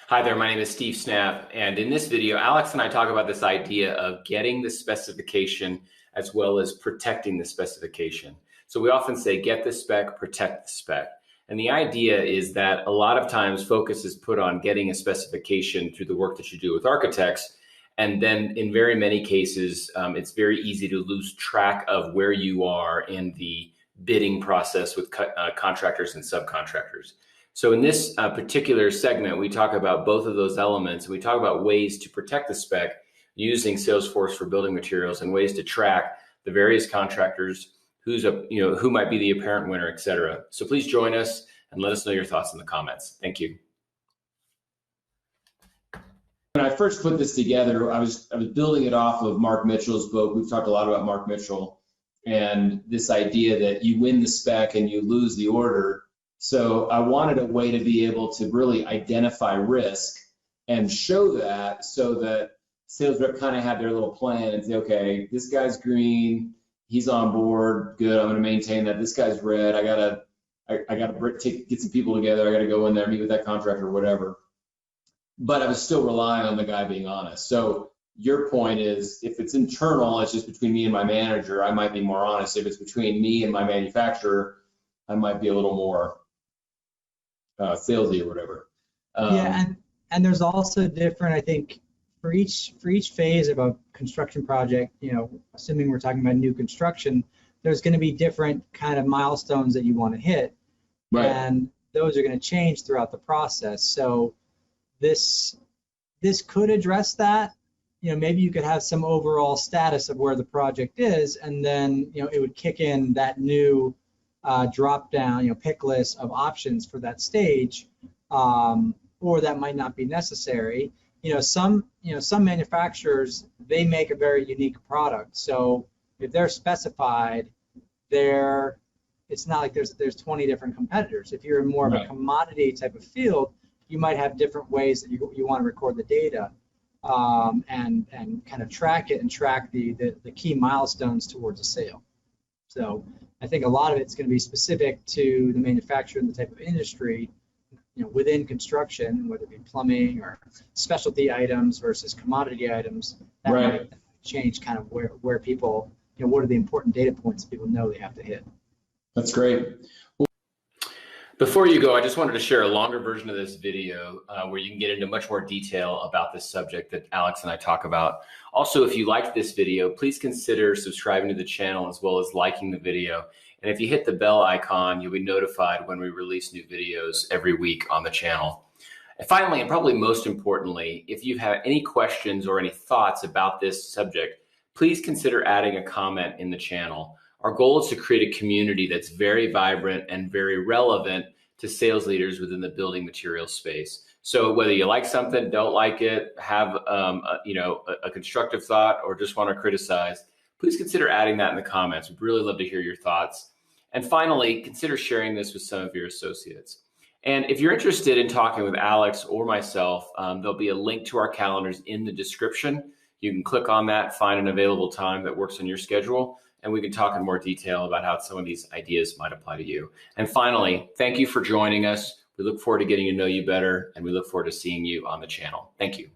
Hi there, my name is Steve Snap, and in this video, Alex and I talk about this idea of getting the specification as well as protecting the specification. So we often say, get the spec, protect the spec. And the idea is that a lot of times focus is put on getting a specification through the work that you do with architects. And then in very many cases, it's very easy to lose track of where you are in the bidding process with contractors and subcontractors. So in this particular segment, we talk about both of those elements. We talk about ways to protect the spec using Salesforce for building materials and ways to track the various contractors, who might be the apparent winner, et cetera. So please join us and let us know your thoughts in the comments. Thank you. When I first put this together, I was building it off of Mark Mitchell's book. We've talked a lot about Mark Mitchell and this idea that you win the spec and you lose the order. So I wanted a way to be able to really identify risk and show that so that sales rep kind of had their little plan and say, okay, this guy's green, he's on board, good, I'm going to maintain that. This guy's red, I gotta get some people together, I gotta go in there, meet with that contractor or whatever. But I was still relying on the guy being honest. So your point is, if it's internal, it's just between me and my manager, I might be more honest. If it's between me and my manufacturer, I might be a little more salesy or whatever. Yeah, and there's also different, I think, for each phase of a construction project, assuming we're talking about new construction, there's going to be different kind of milestones that you want to hit, right. And those are going to change throughout the process. So this could address that. Maybe you could have some overall status of where the project is, and then it would kick in that new drop down, pick list of options for that stage, or that might not be necessary. Some manufacturers, they make a very unique product. So if they're specified, it's not like there's 20 different competitors. If you're in more of a commodity type of field, you might have different ways that you want to record the data, and kind of track it and track the key milestones towards a sale. So I think a lot of it's going to be specific to the manufacturer and the type of industry, within construction, whether it be plumbing or specialty items versus commodity items. That might change kind of where people, what are the important data points people know they have to hit. That's great. Before you go, I just wanted to share a longer version of this video where you can get into much more detail about this subject that Alex and I talk about. Also, if you liked this video, please consider subscribing to the channel as well as liking the video. And if you hit the bell icon, you'll be notified when we release new videos every week on the channel. And finally, and probably most importantly, if you have any questions or any thoughts about this subject, please consider adding a comment in the channel. Our goal is to create a community that's very vibrant and very relevant to sales leaders within the building materials space. So whether you like something, don't like it, have a constructive thought, or just want to criticize, please consider adding that in the comments. We'd really love to hear your thoughts. And finally, consider sharing this with some of your associates. And if you're interested in talking with Alex or myself, there'll be a link to our calendars in the description. You can click on that, find an available time that works on your schedule, and we can talk in more detail about how some of these ideas might apply to you. And finally, thank you for joining us. We look forward to getting to know you better, and we look forward to seeing you on the channel. Thank you.